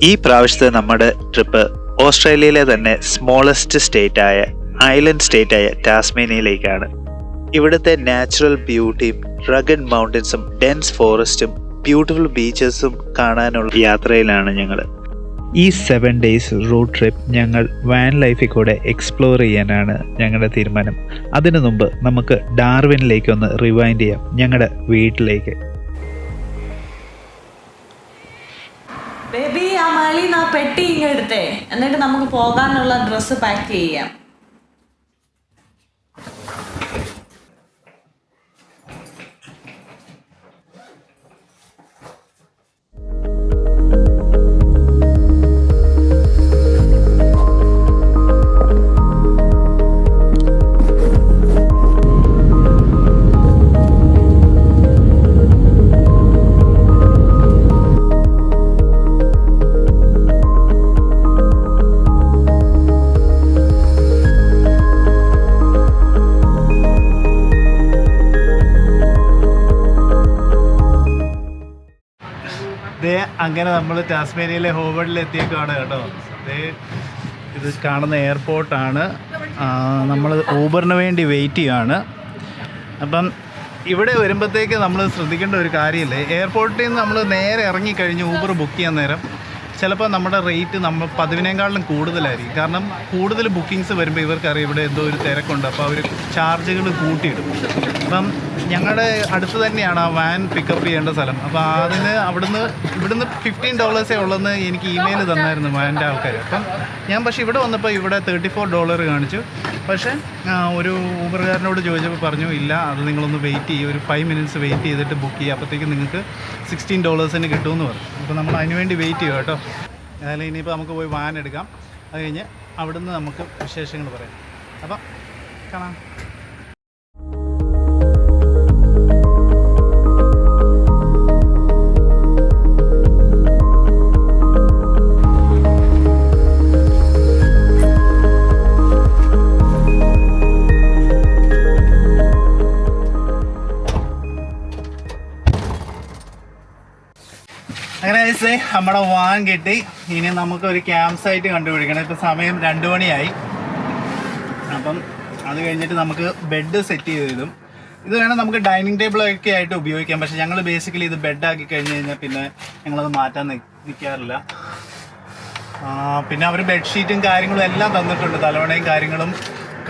ഈ പ്രാവശ്യത്തെ നമ്മുടെ ട്രിപ്പ് ഓസ്ട്രേലിയയിലെ തന്നെ സ്മോളസ്റ്റ് സ്റ്റേറ്റായ ഐലൻഡ് സ്റ്റേറ്റായ ടാസ്മേനിയയിലേക്കാണ്. ഇവിടുത്തെ നാച്ചുറൽ ബ്യൂട്ടിയും റഗഡ് മൗണ്ടൻസും ഡെൻസ് ഫോറസ്റ്റും ബ്യൂട്ടിഫുൾ ബീച്ചസും കാണാനുള്ള യാത്രയിലാണ് ഞങ്ങൾ. ഈ 7 days റോഡ് ട്രിപ്പ് ഞങ്ങൾ വാൻ ലൈഫിൽ കൂടെ എക്സ്പ്ലോർ ചെയ്യാനാണ് ഞങ്ങളുടെ തീരുമാനം. അതിനു മുമ്പ് നമുക്ക് ഡാർവിനിലേക്കൊന്ന് റിവൈൻഡ് ചെയ്യാം, ഞങ്ങളുടെ വീട്ടിലേക്ക്. ബേബി, ആ മേളിൽ ആ പെട്ടി ഇങ്ങെടുത്തേ, എന്നിട്ട് നമുക്ക് പോകാനുള്ള ഡ്രസ്സ് പാക്ക് ചെയ്യാം. അങ്ങനെ നമ്മൾ ടാസ്മേനിയയിലെ ഹോബർട്ടിൽ എത്തിയേക്കാണ് കേട്ടോ. ഇത് കാണുന്ന എയർപോർട്ടാണ്. നമ്മൾ ഊബറിന് വേണ്ടി വെയിറ്റ് ചെയ്യുകയാണ്. അപ്പം ഇവിടെ വരുമ്പോഴത്തേക്ക് നമ്മൾ ശ്രദ്ധിക്കേണ്ട ഒരു കാര്യമില്ലേ, എയർപോർട്ടിൽ നിന്ന് നമ്മൾ നേരെ ഇറങ്ങിക്കഴിഞ്ഞ് ഊബർ ബുക്ക് ചെയ്യാൻ നേരം ചിലപ്പോൾ നമ്മുടെ റേറ്റ് നമ്മൾ പതിവിനേക്കാളും കൂടുതലായിരിക്കും. കാരണം കൂടുതൽ ബുക്കിങ്സ് വരുമ്പോൾ ഇവർക്കറിയാം ഇവിടെ എന്തോ ഒരു തിരക്കുണ്ട്, അപ്പോൾ അവർ ചാർജുകൾ കൂട്ടിയിടും. അപ്പം ഞങ്ങളുടെ അടുത്ത് തന്നെയാണ് ആ വാൻ പിക്കപ്പ് ചെയ്യേണ്ട സ്ഥലം. അപ്പോൾ അതിന് ഇവിടുന്ന് $15 ഉള്ളതെന്ന് എനിക്ക് ഇമെയിൽ തന്നായിരുന്നു വാൻ്റെ ആൾക്കാർ. അപ്പം ഞാൻ പക്ഷേ ഇവിടെ വന്നപ്പോൾ ഇവിടെ $34 കാണിച്ചു. പക്ഷേ ഒരു ഊബറുകാരനോട് ചോദിച്ചപ്പോൾ പറഞ്ഞു, ഇല്ല, അത് നിങ്ങളൊന്ന് വെയിറ്റ് ചെയ്യും, ഒരു 5 minutes വെയിറ്റ് ചെയ്തിട്ട് ബുക്ക് ചെയ്യുക, അപ്പോഴത്തേക്കും നിങ്ങൾക്ക് $16 കിട്ടുമെന്ന് പറഞ്ഞു. അപ്പോൾ നമ്മൾ അതിന് വേണ്ടി വെയിറ്റ് ചെയ്യുക കേട്ടോ. അതായത് ഇനിയിപ്പോൾ നമുക്ക് പോയി വാൻ എടുക്കാം, അത് കഴിഞ്ഞ് അവിടുന്ന് നമുക്ക് വിശേഷങ്ങൾ പറയാം. അപ്പം കാണാം. അങ്ങനെ നമ്മുടെ വാൻ കിട്ടി. ഇനി നമുക്കൊരു ക്യാമ്പ് സൈറ്റ് കണ്ടുപിടിക്കണം. ഇപ്പോൾ സമയം 2 മണിയായി. അപ്പം അത് കഴിഞ്ഞിട്ട് നമുക്ക് ബെഡ് സെറ്റ് ചെയ്തിടും. ഇത് വേണം നമുക്ക് ഡൈനിങ് ടേബിളൊക്കെ ആയിട്ട് ഉപയോഗിക്കാം. പക്ഷേ ഞങ്ങൾ ബേസിക്കലി ഇത് ബെഡാക്കി കഴിഞ്ഞ് കഴിഞ്ഞാൽ പിന്നെ ഞങ്ങളത് മാറ്റാൻ നിൽക്കാറില്ല. പിന്നെ അവർ ബെഡ്ഷീറ്റും കാര്യങ്ങളും എല്ലാം തന്നിട്ടുണ്ട്, തലവണയും കാര്യങ്ങളും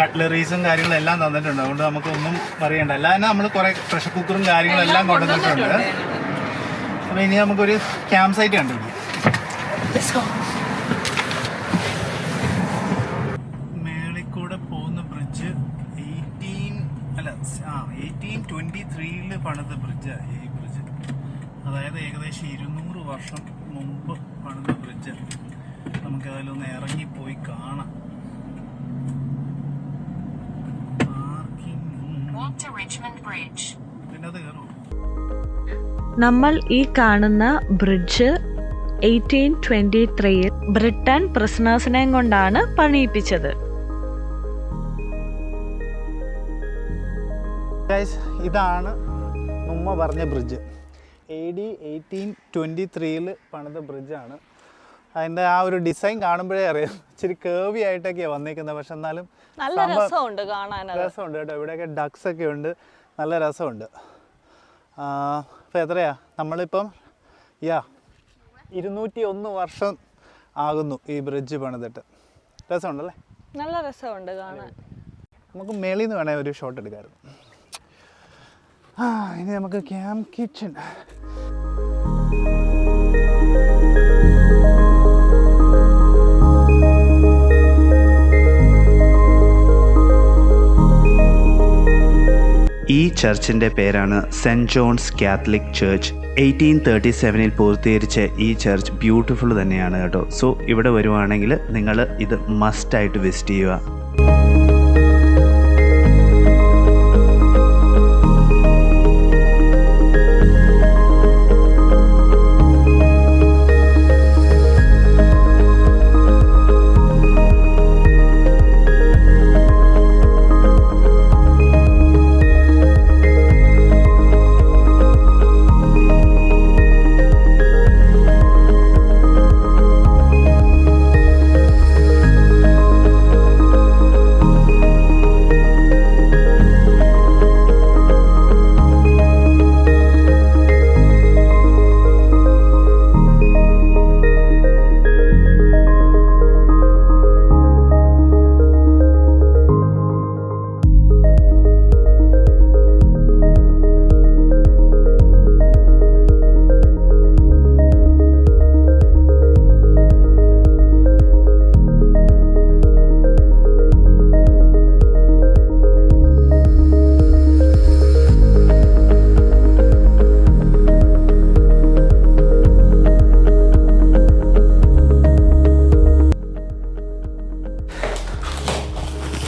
കട്ട്ലറീസും കാര്യങ്ങളും എല്ലാം തന്നിട്ടുണ്ട്. അതുകൊണ്ട് നമുക്കൊന്നും പറയണ്ട. അല്ലാതെ നമ്മൾ കുറേ പ്രഷർ കുക്കറും കാര്യങ്ങളും എല്ലാം കൊണ്ടുവന്നിട്ടുണ്ട്. അപ്പോൾ ഇനി നമുക്കൊരു ക്യാമ്പ് സൈറ്റ് കണ്ടുപിടിക്കാം. മേളിൽ കൂടെ പോകുന്ന ബ്രിഡ്ജ് 1823 പണിത ബ്രിഡ്ജാണ് ഈ ബ്രിഡ്ജ്. അതായത് ഏകദേശം 200 വർഷം മുമ്പ് പണിത ബ്രിഡ്ജ്. നമുക്കതിലൊന്ന് ഇറങ്ങിപ്പോയി കാണാം. പിന്നെ അത് കയറും. നമ്മൾ ഈ കാണുന്ന ബ്രിഡ്ജ് 1823 ബ്രിട്ടൻ പ്രിസണേഴ്സിനെയും കൊണ്ടാണ് പണിയിപ്പിച്ചത്. ഇതാണ് ഉമ്മ പറഞ്ഞ ബ്രിഡ്ജ്. AD 1823 പണിത ബ്രിഡ്ജാണ്. അതിൻ്റെ ആ ഒരു ഡിസൈൻ കാണുമ്പോഴേ അറിയാം, ഇച്ചിരി കേർവി ആയിട്ടൊക്കെയാണ് വന്നേക്കുന്നത്. പക്ഷെ എന്നാലും നല്ല രസമുണ്ട് കാണാൻ. രസമുണ്ട് കേട്ടോ. ഇവിടെയൊക്കെ ഡക്സ് ഒക്കെ ഉണ്ട്, നല്ല രസമുണ്ട്. അപ്പോൾ എത്രയാ നമ്മളിപ്പം 201 വർഷം ആകുന്നു ഈ ബ്രിഡ്ജ് പണിതിട്ട്. രസമുണ്ടല്ലേ? നല്ല രസമുണ്ട് കാണാൻ. നമുക്ക് മേളിൽ നിന്ന് വേണേൽ ഒരു ഷോട്ട് എടുക്കാമായിരുന്നു. ഇനി നമുക്ക് ക്യാമ്പ് കിച്ചൺ. ഈ ചർച്ചിൻ്റെ പേരാണ് സെൻറ്റ് ജോൺസ് കാത്തലിക് ചർച്ച്. 1837 പൂർത്തീകരിച്ച ഈ ചർച്ച് ബ്യൂട്ടിഫുൾ തന്നെയാണ് കേട്ടോ. സോ ഇവിടെ വരുവാണെങ്കിൽ നിങ്ങൾ ഇത് മസ്റ്റായിട്ട് വിസിറ്റ് ചെയ്യുക.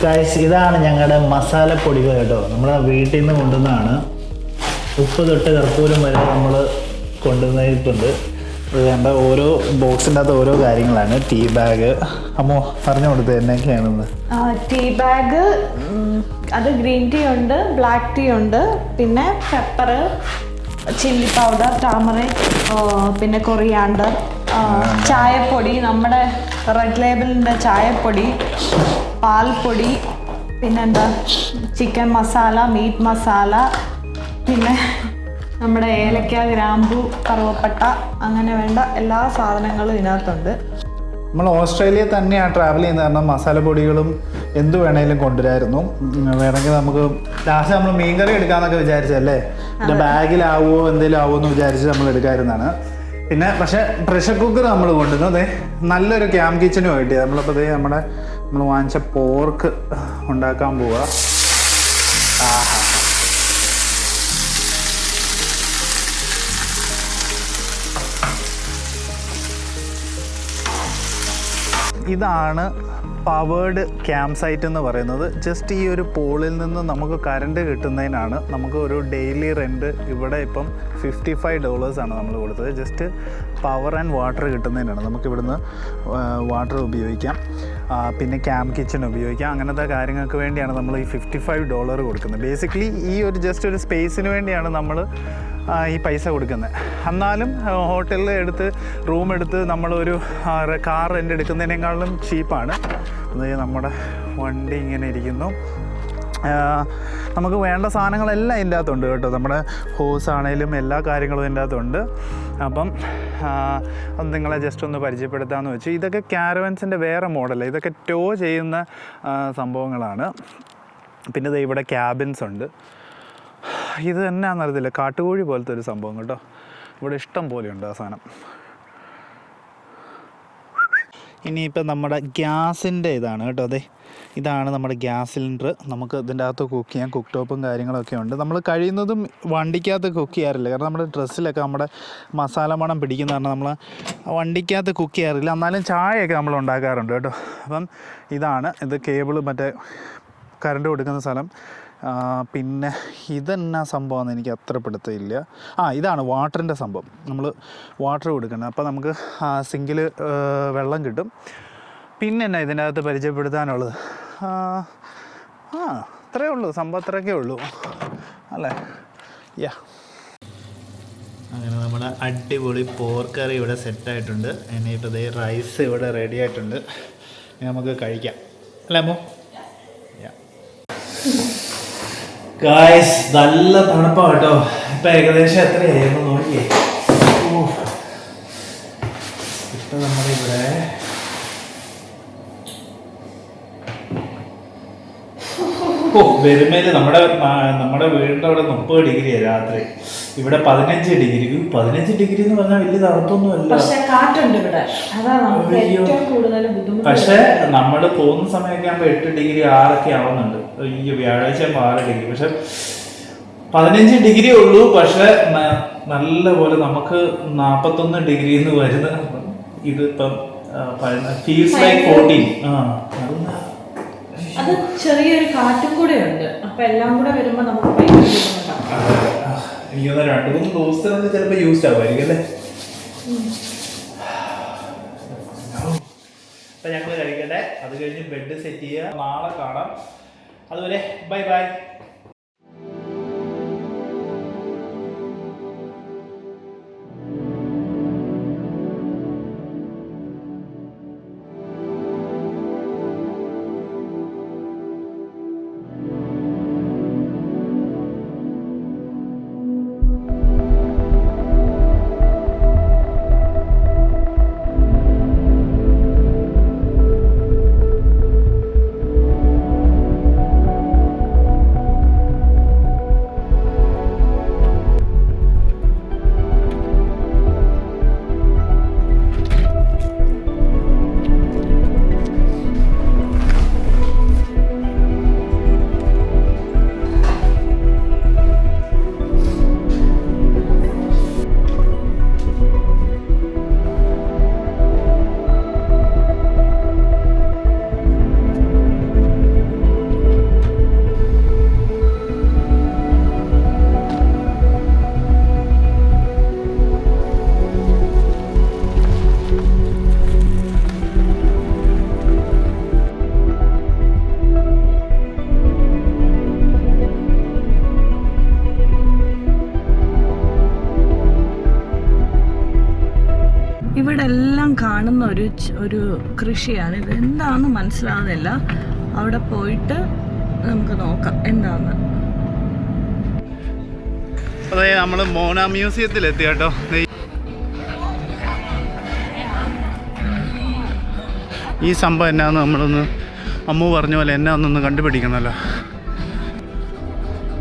ഗൈസ് ഇതാണ് ഞങ്ങളുടെ മസാലപ്പൊടികൾ കേട്ടോ. നമ്മുടെ വീട്ടിൽ നിന്ന് കൊണ്ടുവന്നതാണ്. ഉപ്പ് തൊട്ട് കർപ്പൂരം വരെ നമ്മൾ കൊണ്ടുവന്നിട്ടുണ്ട്. ഇത് വേണ്ട ഓരോ ബോക്സിൻ്റെ അകത്ത് ഓരോ കാര്യങ്ങളാണ്. ടീ ബാഗ് അമ്മോ പറഞ്ഞു കൊടുത്തത് എന്നൊക്കെയാണെന്ന്. ടീ ബാഗ്, അത് ഗ്രീൻ ടീ ഉണ്ട്, ബ്ലാക്ക് ടീ ഉണ്ട്, പിന്നെ പെപ്പർ, ചില്ലി പൗഡർ, ടാമറിക്, പിന്നെ കൊറിയാണ്ടർ, ചായപ്പൊടി, നമ്മുടെ റെഡ് ലേബലിൻ്റെ ചായപ്പൊടി, പാൽപ്പൊടി, പിന്നെന്താ ചിക്കൻ മസാല, മീറ്റ് മസാല, പിന്നെ നമ്മുടെ ഏലക്ക, ഗ്രാമ്പു, കറുവപ്പട്ട, അങ്ങനെ വേണ്ട എല്ലാ സാധനങ്ങളും ഇതിനകത്തുണ്ട്. നമ്മൾ ഓസ്ട്രേലിയ തന്നെയാണ് ട്രാവൽ ചെയ്യുന്നത്. കാരണം മസാലപ്പൊടികളും എന്ത് വേണേലും കൊണ്ടുവരായിരുന്നു. വേണമെങ്കിൽ നമുക്ക് ലാസ്റ്റ് നമ്മൾ മീൻകറി എടുക്കാമെന്നൊക്കെ വിചാരിച്ചല്ലേ, പിന്നെ ബാഗിലാവുമോ എന്തെങ്കിലും ആവുമോ എന്ന് വിചാരിച്ച് നമ്മൾ എടുക്കാമായിരുന്നതാണ്. പിന്നെ പക്ഷേ പ്രഷർ കുക്കർ നമ്മൾ കൊണ്ടുവന്നു. അതെ നല്ലൊരു ക്യാമ്പ് കിച്ചനും കിട്ടി. നമ്മളിപ്പോൾ അതേ നമ്മൾ വാങ്ങിച്ച പോർക്ക് ഉണ്ടാക്കാൻ പോവുക. ഇതാണ് പവേർഡ് ക്യാമ്പ് സൈറ്റ് എന്ന് പറയുന്നത്. ജസ്റ്റ് ഈ ഒരു പോളിൽ നിന്ന് നമുക്ക് കറണ്ട് കിട്ടുന്നതിനാണ്. നമുക്ക് ഒരു ഡെയിലി റെൻറ്റ് ഇവിടെ ഇപ്പം $55 നമ്മൾ കൊടുത്തത്. ജസ്റ്റ് പവർ ആൻഡ് വാട്ടർ കിട്ടുന്നതിനാണ്. നമുക്കിവിടുന്ന് വാട്ടർ ഉപയോഗിക്കാം, പിന്നെ ക്യാമ്പ് കിച്ചൺ ഉപയോഗിക്കാം. അങ്ങനത്തെ കാര്യങ്ങൾക്ക് വേണ്ടിയാണ് നമ്മൾ ഈ $55 കൊടുക്കുന്നത്. ബേസിക്കലി ഈ ഒരു ജസ്റ്റ് ഒരു സ്പേസിന് വേണ്ടിയാണ് നമ്മൾ ഈ പൈസ കൊടുക്കുന്നത്. എന്നാലും ഹോട്ടലിൽ എടുത്ത് റൂം എടുത്ത് നമ്മളൊരു കാർ റെൻ്റ് എടുക്കുന്നതിനേക്കാളും ചീപ്പാണ്. അതായത് നമ്മുടെ വണ്ടി ഇങ്ങനെ ഇരിക്കുന്നു. നമുക്ക് വേണ്ട സാധനങ്ങളെല്ലാം ഇതിൻ്റെ അകത്തുണ്ട് കേട്ടോ. നമ്മുടെ ഹോസ് ആണെങ്കിലും എല്ലാ കാര്യങ്ങളും ഇതിൻ്റെ അകത്തുണ്ട്. അപ്പം അത് നിങ്ങളെ ജസ്റ്റ് ഒന്ന് പരിചയപ്പെടുത്താമെന്ന് വെച്ചു. ഇതൊക്കെ ക്യാരവൻസിൻ്റെ വേറെ മോഡലാണ്. ഇതൊക്കെ ടോ ചെയ്യുന്ന സംഭവങ്ങളാണ്. പിന്നെ ഇവിടെ ക്യാബിൻസ് ഉണ്ട്. ഇത് എന്നാന്നറിയത്തില്ല, കാട്ടുകോഴി പോലത്തെ ഒരു സംഭവം കേട്ടോ. ഇവിടെ ഇഷ്ടം പോലെയുണ്ട് ആ സാധനം. ഇനിയിപ്പോൾ നമ്മുടെ ഗ്യാസിൻ്റെ ഇതാണ് കേട്ടോ. അതെ ഇതാണ് നമ്മുടെ ഗ്യാസ് സിലിണ്ടർ. നമുക്ക് ഇതിൻ്റെ അകത്ത് കുക്ക് ചെയ്യാം. കുക്ക് ടോപ്പും കാര്യങ്ങളൊക്കെ ഉണ്ട്. നമ്മൾ കഴിയുന്നതും വണ്ടിക്കകത്ത് കുക്ക് ചെയ്യാറില്ല. കാരണം നമ്മുടെ ഡ്രസ്സിലൊക്കെ നമ്മുടെ മസാല മണം പിടിക്കുന്ന കാരണം നമ്മൾ വണ്ടിക്കകത്ത് കുക്ക് ചെയ്യാറില്ല. എന്നാലും ചായയൊക്കെ നമ്മൾ ഉണ്ടാക്കാറുണ്ട് കേട്ടോ. അപ്പം ഇതാണ് ഇത് കേബിള്, മറ്റേ കറണ്ട് കൊടുക്കുന്ന സ്ഥലം. പിന്നെ ഇതെന്നാ സംഭവമെന്ന് എനിക്ക് അത്ര പിടുത്തമില്ല. ഇതാണ് വാട്ടറിൻ്റെ സംഭവം. നമ്മൾ വാട്ടർ കൊടുക്കണം. അപ്പോൾ നമുക്ക് സിങ്കിൽ വെള്ളം കിട്ടും. പിന്നെ എന്നാ ഇതിൻ്റെ അകത്ത് പരിചയപ്പെടുത്താനുള്ളത്? അത്രയേ ഉള്ളൂ സംഭവം, അത്രയൊക്കെ ഉള്ളൂ അല്ലേ. അങ്ങനെ നമ്മുടെ അടിപൊളി പോർക്കറി ഇവിടെ സെറ്റായിട്ടുണ്ട്. ഇനിയിപ്പോൾ ഇതേ റൈസ് ഇവിടെ റെഡി ആയിട്ടുണ്ട്. നമുക്ക് കഴിക്കാം അല്ലേ അമ്മോ? ഗായ്സ് നല്ല തണുപ്പാണ് കേട്ടോ. ഇപ്പം ഏകദേശം എത്രയായിരുന്നു നോക്കിയേ. ഇപ്പം നമ്മളിവിടെ വെറുമേല് നമ്മുടെ വീടിൻ്റെ അവിടെ 30 ഡിഗ്രിയാണ് രാത്രി. ഇവിടെ 15 ഡിഗ്രി. 15 ഡിഗ്രി എന്ന് പറഞ്ഞാൽ വലിയ തണുപ്പൊന്നുമല്ല. പക്ഷെ നമ്മൾ പോകുന്ന സമയമൊക്കെ ആകുമ്പോൾ 8 ഡിഗ്രി 6 ആവുന്നുണ്ട്. ഈ വ്യാഴാഴ്ച 6 ഡിഗ്രി. പക്ഷെ 15 ഡിഗ്രി ഉള്ളൂ. പക്ഷെ നല്ല പോലെ നമുക്ക് 41 ഡിഗ്രി എന്ന് വരുന്ന ഇതിപ്പം ഫീൽസ് ലൈക്ക് 14. അത് ചെറിയൊരു കാറ്റും കൂടെ ഉണ്ട്. അപ്പൊ എല്ലാം കൂടെ വരുമ്പോ നമുക്ക് ഭയങ്കര ബുദ്ധിമുട്ടാണ്. എനിക്ക് 2-3 ദിവസത്തിനുള്ളിൽ ചിലപ്പോൾ യൂസ്ഡ് ആവുമായിരിക്കും അല്ലേ. അപ്പം ഞങ്ങൾ കഴിക്കട്ടെ. അത് കഴിഞ്ഞ് ബെഡ് സെറ്റ് ചെയ്യുക. നാളെ കാണാം. അതുവരെ ബൈ ബൈ. ഇവിടെ എല്ലാം കാണുന്ന ഒരു കൃഷിയാണ്. ഇത് എന്താണെന്ന് മനസ്സിലാവുന്നില്ല. അവിടെ പോയിട്ട് നമുക്ക് നോക്കാം എന്താന്ന്. അതെ, നമ്മൾ മോന മ്യൂസിയത്തിലെത്തി കേട്ടോ. ഈ സംഭവം എന്നാന്ന് നമ്മളൊന്ന് അമ്മു പറഞ്ഞ പോലെ എന്നാന്നൊന്ന് കണ്ടുപിടിക്കണമല്ലോ.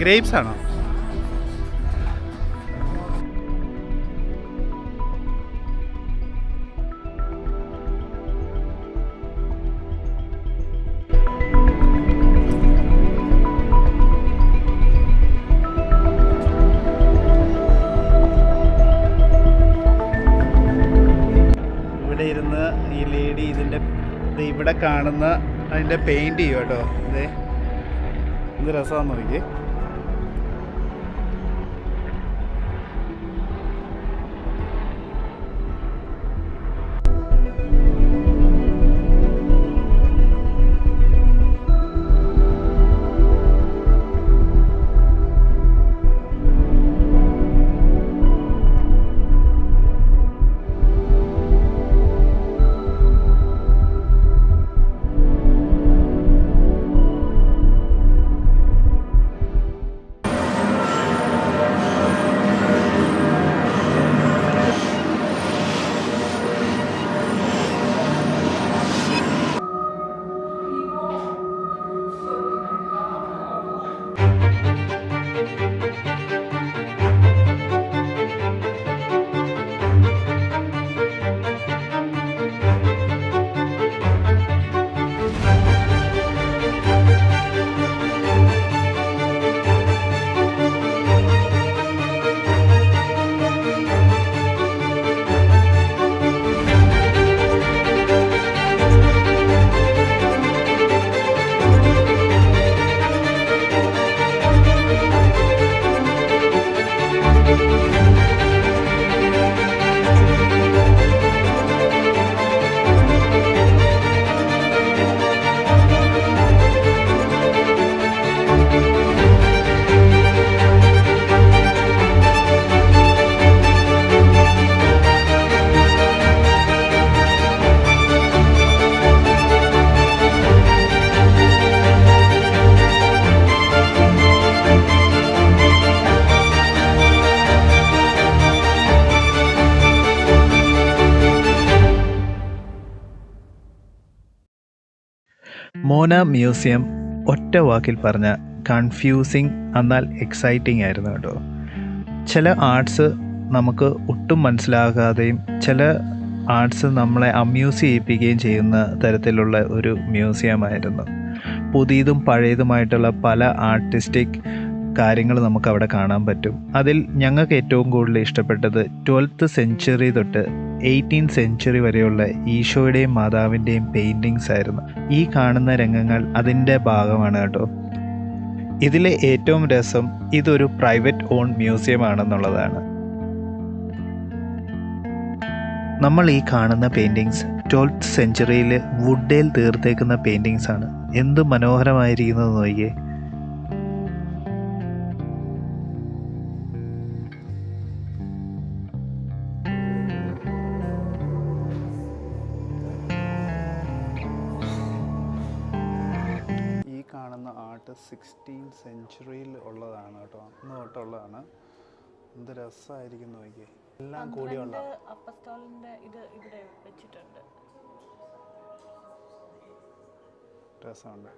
ഗ്രേപ്സ് ആണോ? ഇവിടെ ഇരുന്ന് ഈ ലേഡി ഇവിടെ കാണുന്ന അതിൻ്റെ പെയിൻറ് ചെയ്യും കേട്ടോ. ഇതേ എന്ത് രസമാണെന്ന് നോക്കി. മോന മ്യൂസിയം ഒറ്റ വാക്കിൽ പറഞ്ഞ കൺഫ്യൂസിങ് എന്നാൽ എക്സൈറ്റിംഗ് ആയിരുന്നു കേട്ടോ. ചില ആർട്സ് നമുക്ക് ഒട്ടും മനസ്സിലാകാതെയും ചില ആർട്സ് നമ്മളെ അമ്യൂസ് ചെയ്യിപ്പിക്കുകയും ചെയ്യുന്ന തരത്തിലുള്ള ഒരു മ്യൂസിയമായിരുന്നു. പുതിയതും പഴയതുമായിട്ടുള്ള പല ആർട്ടിസ്റ്റിക് കാര്യങ്ങൾ നമുക്ക് അവിടെ കാണാൻ പറ്റും. അതിൽ ഞങ്ങൾക്ക് ഏറ്റവും കൂടുതൽ ഇഷ്ടപ്പെട്ടത് 12th സെഞ്ച്വറി തൊട്ട് 18th സെഞ്ച്വറി വരെയുള്ള ഈശോയുടെയും മാതാവിൻ്റെയും പെയിൻറ്റിങ്സ് ആയിരുന്നു. ഈ കാണുന്ന രംഗങ്ങൾ അതിൻ്റെ ഭാഗമാണ് കേട്ടോ. ഇതിലെ ഏറ്റവും രസം ഇതൊരു പ്രൈവറ്റ് ഓൺ മ്യൂസിയം ആണെന്നുള്ളതാണ്. നമ്മൾ ഈ കാണുന്ന പെയിൻറ്റിങ്സ് 12th സെഞ്ച്വറിയിൽ വുഡിൽ തീർത്തേക്കുന്ന പെയിൻറ്റിങ്സ് ആണ്. എന്ത് മനോഹരമായിരിക്കുന്നത് നോക്കിയേ. കാണുന്ന ആർട്ട് 16th സെഞ്ച്വറിയിൽ ഉള്ളതാണ് കേട്ടോ. അന്ന് തൊട്ടുള്ളതാണ്. എന്ത് രസമായിരിക്കും നോക്കിയേ. എല്ലാം കൂടിയുള്ള അപ്പസ്തോലിന്റെ ഇത് ഇവിടെ വെച്ചിട്ടുണ്ട്. രസമുണ്ട്.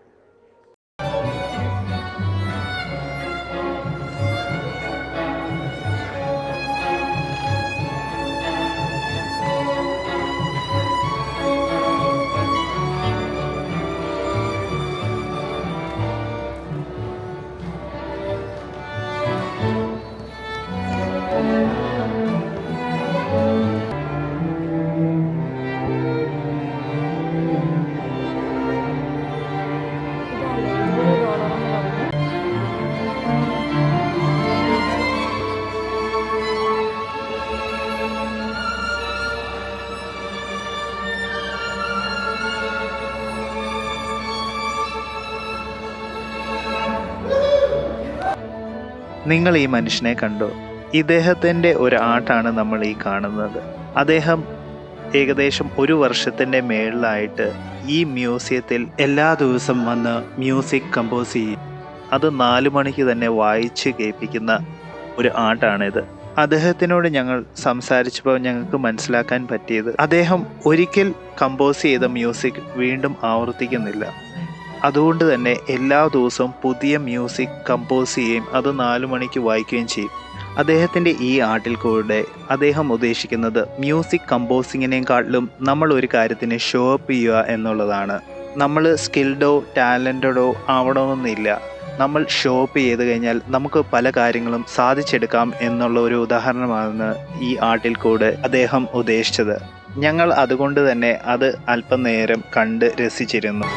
നിങ്ങൾ ഈ മനുഷ്യനെ കണ്ടോ? ഇദ്ദേഹത്തിൻ്റെ ഒരു ആർട്ടാണ് നമ്മൾ ഈ കാണുന്നത്. അദ്ദേഹം ഏകദേശം 1 വർഷത്തിൻ്റെ മേളിലായിട്ട് ഈ മ്യൂസിയത്തിൽ എല്ലാ ദിവസം വന്ന് മ്യൂസിക് കമ്പോസ് ചെയ്യും. അത് 4 മണിക്ക് തന്നെ വായിച്ച് കേൾപ്പിക്കുന്ന ഒരു ആർട്ടാണിത്. അദ്ദേഹത്തിനോട് ഞങ്ങൾ സംസാരിച്ചപ്പോൾ ഞങ്ങൾക്ക് മനസ്സിലാക്കാൻ പറ്റിയത് അദ്ദേഹം ഒരിക്കൽ കമ്പോസ് ചെയ്ത മ്യൂസിക് വീണ്ടും ആവർത്തിക്കുന്നില്ല. അതുകൊണ്ട് തന്നെ എല്ലാ ദിവസവും പുതിയ മ്യൂസിക് കമ്പോസ് ചെയ്യുകയും അത് 4 മണിക്ക് വായിക്കുകയും ചെയ്യും. അദ്ദേഹത്തിൻ്റെ ഈ ആർട്ടിൽ കൂടെ അദ്ദേഹം ഉദ്ദേശിക്കുന്നത് മ്യൂസിക് കമ്പോസിങ്ങിനേക്കാട്ടിലും നമ്മൾ ഒരു കാര്യത്തിന് ഷോ അപ്പ് ചെയ്യുക എന്നുള്ളതാണ്. നമ്മൾ സ്കിൽഡോ ടാലൻറ്റഡോ ആവണമെന്നില്ല. നമ്മൾ ഷോ അപ്പ് ചെയ്ത് കഴിഞ്ഞാൽ നമുക്ക് പല കാര്യങ്ങളും സാധിച്ചെടുക്കാം എന്നുള്ള ഒരു ഉദാഹരണമാണ് ഈ ആർട്ടിൽ കൂടെ അദ്ദേഹം ഉദ്ദേശിച്ചത്. ഞങ്ങൾ അതുകൊണ്ട് തന്നെ അത് അല്പനേരം കണ്ട് രസിച്ചിരുന്നു.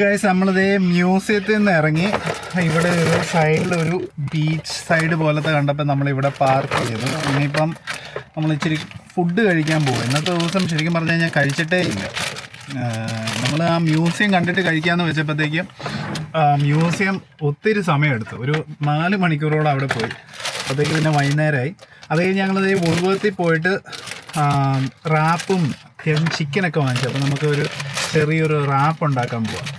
ഗൈസ്, നമ്മളിതേ മ്യൂസിയത്തിൽ നിന്ന് ഇറങ്ങി ഇവിടെ ഒരു സൈഡിലൊരു ബീച്ച് സൈഡ് പോലത്തെ കണ്ടപ്പോൾ നമ്മളിവിടെ പാർക്ക് ചെയ്തു. ഇനിയിപ്പം നമ്മൾ ഇച്ചിരി ഫുഡ് കഴിക്കാൻ പോകും. ഇന്നത്തെ ദിവസം ശരിക്കും പറഞ്ഞു കഴിഞ്ഞാൽ കഴിച്ചിട്ടേ ഇല്ല. നമ്മൾ ആ മ്യൂസിയം കണ്ടിട്ട് കഴിക്കാമെന്ന് വെച്ചപ്പോഴത്തേക്കും മ്യൂസിയം ഒത്തിരി സമയമെടുത്തു. ഒരു 4 മണിക്കൂറോളം അവിടെ പോയി. അപ്പോഴത്തേക്ക് പിന്നെ വൈകുന്നേരമായി. അത് കഴിഞ്ഞ് ഞങ്ങളിത് ഉൾവത്തിൽ പോയിട്ട് റാപ്പും ചിക്കനൊക്കെ വാങ്ങിച്ചു. അപ്പോൾ നമുക്കൊരു ചെറിയൊരു റാപ്പ് ഉണ്ടാക്കാൻ പോവാം.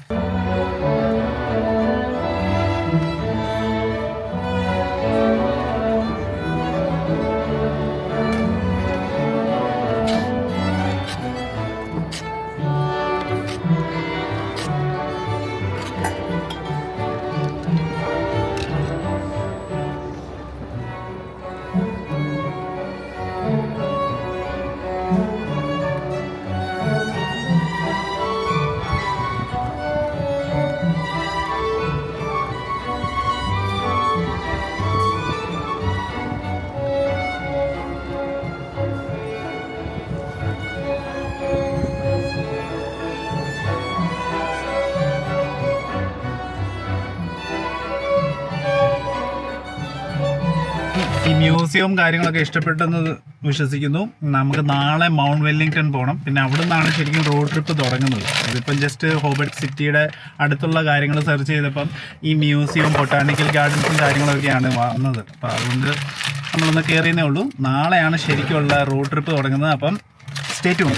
ഈ മ്യൂസിയവും കാര്യങ്ങളൊക്കെ ഇഷ്ടപ്പെട്ടെന്ന് വിശ്വസിക്കുന്നു. നമുക്ക് നാളെ മൗണ്ട് വെല്ലിംഗ്ടൺ പോകണം. പിന്നെ അവിടെ നിന്നാണ് ശരിക്കും റോഡ് ട്രിപ്പ് തുടങ്ങുന്നത്. ഇതിപ്പം ജസ്റ്റ് ഹോബർട്ട് സിറ്റിയുടെ അടുത്തുള്ള കാര്യങ്ങൾ സെർച്ച് ചെയ്തപ്പം ഈ മ്യൂസിയവും ബൊട്ടാണിക്കൽ ഗാർഡൻസും കാര്യങ്ങളൊക്കെയാണ് വന്നത്. അപ്പോൾ അതുകൊണ്ട് നമ്മളൊന്ന് കയറിയതേ ഉള്ളൂ. നാളെയാണ് ശരിക്കുള്ള റോഡ് ട്രിപ്പ് തുടങ്ങുന്നത്. അപ്പം സ്റ്റേ ട്യൂൺ.